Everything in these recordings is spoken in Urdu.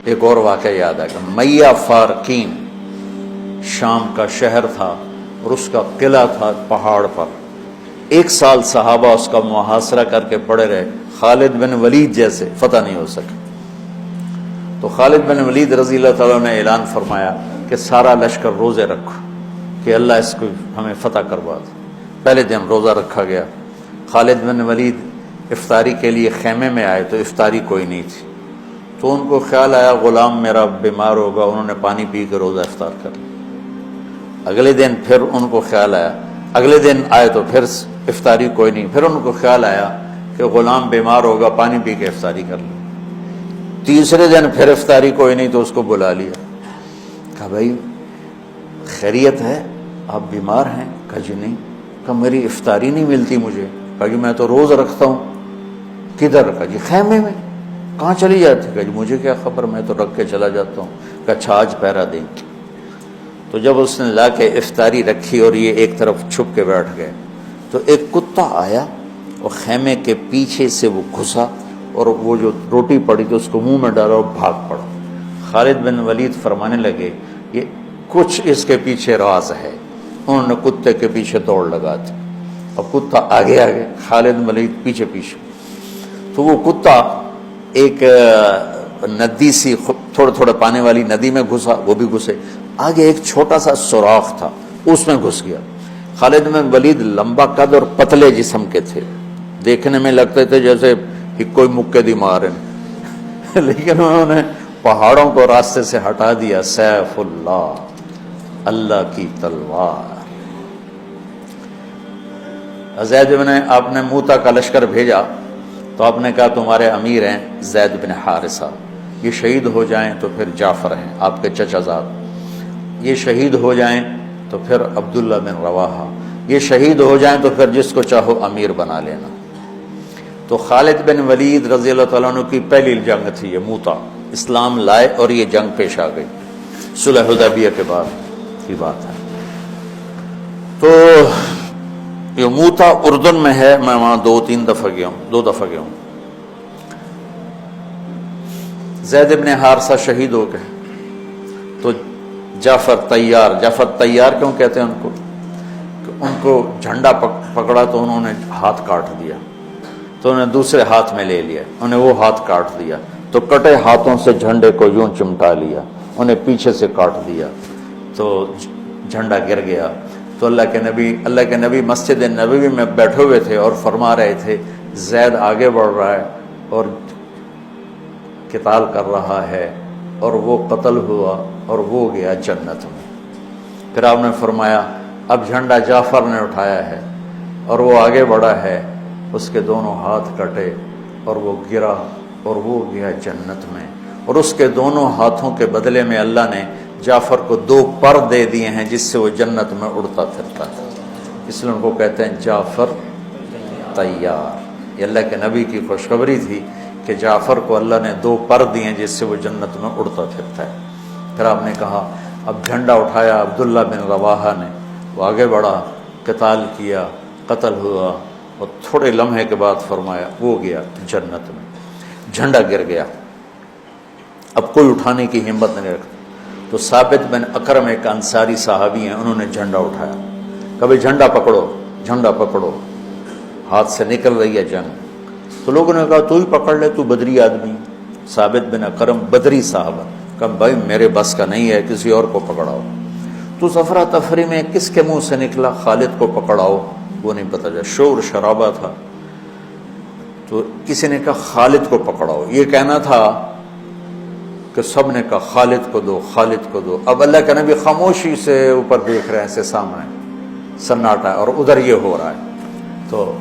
ایک اور واقعہ یاد آ گیا، میہ فارقین شام کا شہر تھا اور اس کا قلعہ تھا پہاڑ پر. 1 سال صحابہ اس کا محاصرہ کر کے پڑے رہے، خالد بن ولید جیسے فتح نہیں ہو سکے. تو خالد بن ولید رضی اللہ تعالیٰ نے اعلان فرمایا کہ سارا لشکر روزے رکھو کہ اللہ اس کو ہمیں فتح کروا دے. پہلے دن روزہ رکھا گیا. خالد بن ولید افطاری کے لیے خیمے میں آئے تو افطاری کوئی نہیں تھی، تو ان کو خیال آیا غلام میرا بیمار ہوگا، انہوں نے پانی پی کے روزہ افطار کر لیا. اگلے دن پھر ان کو خیال آیا، اگلے دن آئے تو پھر افطاری کوئی نہیں، پھر ان کو خیال آیا کہ غلام بیمار ہوگا، پانی پی کے افطاری کر لیں. تیسرے دن پھر افطاری کوئی نہیں تو اس کو بلا لیا، کہا بھائی خیریت ہے، آپ بیمار ہیں؟ کہا جی نہیں. کہا میری افطاری نہیں ملتی مجھے. کہا جی میں تو روز رکھتا ہوں. کدھر؟ کہا جی خیمے میں. کہاں چلی جاتی؟ کہا جی مجھے کیا خبر، میں تو رکھ کے چلا جاتا ہوں. کہا اچھا آج پہرا دیں. تو جب اس نے لا کے افطاری رکھی اور یہ ایک طرف چھپ کے بیٹھ گئے تو ایک کتا آیا اور خیمے کے پیچھے سے وہ گھسا اور وہ جو روٹی پڑی تو اس کو منہ میں ڈالا اور بھاگ پڑا. خالد بن ولید فرمانے لگے یہ کچھ اس کے پیچھے راز ہے. انہوں نے کتے کے پیچھے دوڑ لگا دی. اب کتا آگے آگے، خالد بن ولید پیچھے پیچھے. تو وہ کتا ایک ندی سی تھوڑے تھوڑے پانی والی ندی میں گھسا، وہ بھی گھسے. آگے ایک چھوٹا سا سوراخ تھا، اس میں گھس گیا. خالد بن ولید لمبا قد اور پتلے جسم کے تھے، دیکھنے میں لگتے تھے جیسے کوئی مکے دی مارن لیکن انہوں نے پہاڑوں کو راستے سے ہٹا دیا. سیف اللہ، اللہ کی تلوار. زید بن، آپ نے موتا کا لشکر بھیجا تو آپ نے کہا تمہارے امیر ہیں زید بن حارثہ، یہ شہید ہو جائیں تو پھر جعفر ہیں آپ کے چچا زاد، یہ شہید ہو جائیں تو پھر عبداللہ بن رواحہ، یہ شہید ہو جائیں تو پھر جس کو چاہو امیر بنا لینا. تو خالد بن ولید رضی اللہ تعالیٰ عنہ کی پہلی جنگ تھی یہ موتا. اسلام لائے اور یہ جنگ پیش آ گئی، صلح حدیبیہ کے بعد کی بات ہے. تو یہ موتا اردن میں ہے، میں وہاں 2 دفعہ گیا ہوں. زید بن حارثہ شہید ہو گئے تو جعفر تیار کیوں کہتے ہیں ان کو؟ کہ ان کو جھنڈا پکڑا تو انہوں نے ہاتھ کاٹ دیا، تو انہوں نے دوسرے ہاتھ میں لے لیا، انہیں وہ ہاتھ کاٹ دیا، تو کٹے ہاتھوں سے جھنڈے کو یوں چمٹا لیا، انہیں پیچھے سے کاٹ دیا تو جھنڈا گر گیا. تو اللہ کے نبی مسجد نبوی میں بیٹھے ہوئے تھے اور فرما رہے تھے زید آگے بڑھ رہا ہے اور قتال کر رہا ہے اور وہ قتل ہوا اور وہ گیا جنت میں. پھر آپ نے فرمایا اب جھنڈا جعفر نے اٹھایا ہے اور وہ آگے بڑھا ہے، اس کے دونوں ہاتھ کٹے اور وہ گرا اور وہ گیا جنت میں. اور اس کے دونوں ہاتھوں کے بدلے میں اللہ نے جعفر کو 2 پر دے دیے ہیں جس سے وہ جنت میں اڑتا پھرتا ہے. اس لیے ان کو کہتے ہیں جعفر تیار. یہ اللہ کے نبی کی خوشخبری تھی کہ جعفر کو اللہ نے 2 پر دیے جس سے وہ جنت میں اڑتا پھرتا ہے. پھر آپ نے کہا اب جھنڈا اٹھایا عبداللہ بن رواحہ نے، وہ آگے بڑھا، قتال کیا، قتل ہوا اور تھوڑے لمحے کے بعد فرمایا وہ گیا جنت میں. جھنڈا گر گیا، اب کوئی اٹھانے کی ہمت نہیں رکھتا. تو ثابت بن اکرم ایک انصاری صحابی ہیں، انہوں نے جھنڈا اٹھایا، کبھی جھنڈا پکڑو، ہاتھ سے نکل رہی ہے جنگ. تو لوگوں نے کہا تو ہی پکڑ لے، تو بدری آدمی. ثابت بن اکرم بدری صحابہ، کہا بھائی میرے بس کا نہیں ہے، کسی اور کو پکڑاؤ. تو افرا تفری میں کس کے منہ سے نکلا خالد کو پکڑاؤ، وہ نہیں پتہ چلا، شور شرابہ تھا. تو کسی نے کہا خالد کو پکڑاؤ. یہ کہنا تھا کہ سب نے کہا خالد کو دو. اب اللہ کے نبی خاموشی سے اوپر دیکھ رہے ہیں، سے سامنے سناٹا ہے اور ادھر یہ ہو رہا ہے. تو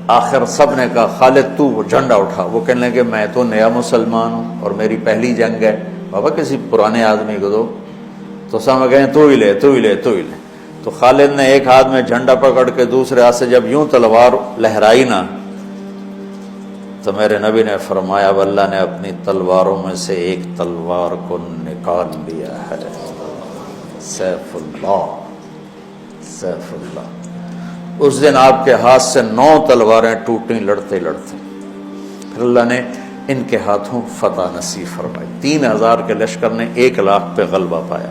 آخر سب نے کہا خالد تو جھنڈا اٹھا. وہ کہنے لگے میں تو نیا مسلمان ہوں اور میری پہلی جنگ ہے، بابا کسی پرانے آدمی کو دو. تو سب کہیں تو ہی لے. تو خالد نے ایک ہاتھ میں جھنڈا پکڑ کے دوسرے ہاتھ سے جب یوں تلوار لہرائی نا تو میرے نبی نے فرمایا اب اللہ نے اپنی تلواروں میں سے ایک تلوار کو نکال لیا ہے. سیف اللہ. اس دن آپ کے ہاتھ سے 9 تلواریں ٹوٹیں لڑتے. پھر اللہ نے ان کے ہاتھوں فتح نصیب فرمائی۔ 3000 کے لشکر نے 1,00,000 پہ غلبہ پایا۔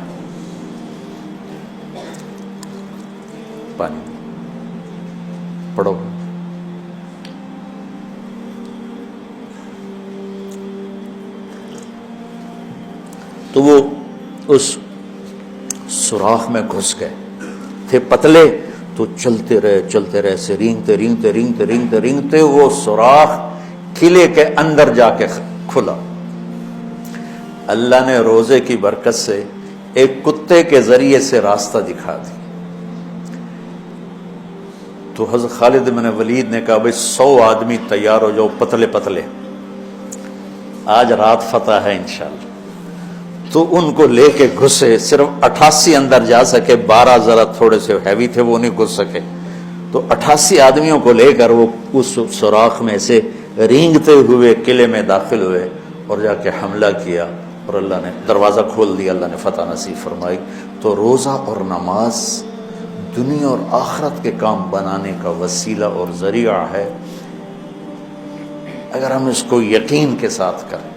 پانی پڑھو۔ تو وہ اس سوراخ میں گھس گئے تھے، پتلے تو چلتے رہے سے رینگتے وہ سوراخ قلعے کے اندر جا کے کھلا۔ اللہ نے روزے کی برکت سے ایک کتے کے ذریعے سے راستہ دکھا دی۔ تو حضرت خالد بن ولید نے کہا بھائی 100 آدمی تیار ہو جاؤ، پتلے پتلے، آج رات فتح ہے انشاءاللہ۔ تو ان کو لے کے گھسے، صرف 88 اندر جا سکے، 12 ذرا تھوڑے سے ہیوی تھے وہ نہیں گھس سکے، تو 88 آدمیوں کو لے کر وہ اس سوراخ میں سے رینگتے ہوئے قلعے میں داخل ہوئے اور جا کے حملہ کیا، اور اللہ نے دروازہ کھول دیا، اللہ نے فتح نصیب فرمائی۔ تو روزہ اور نماز دنیا اور آخرت کے کام بنانے کا وسیلہ اور ذریعہ ہے، اگر ہم اس کو یقین کے ساتھ کریں۔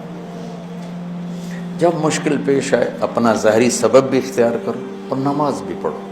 جب مشکل پیش آئے اپنا ظاہری سبب بھی اختیار کرو اور نماز بھی پڑھو۔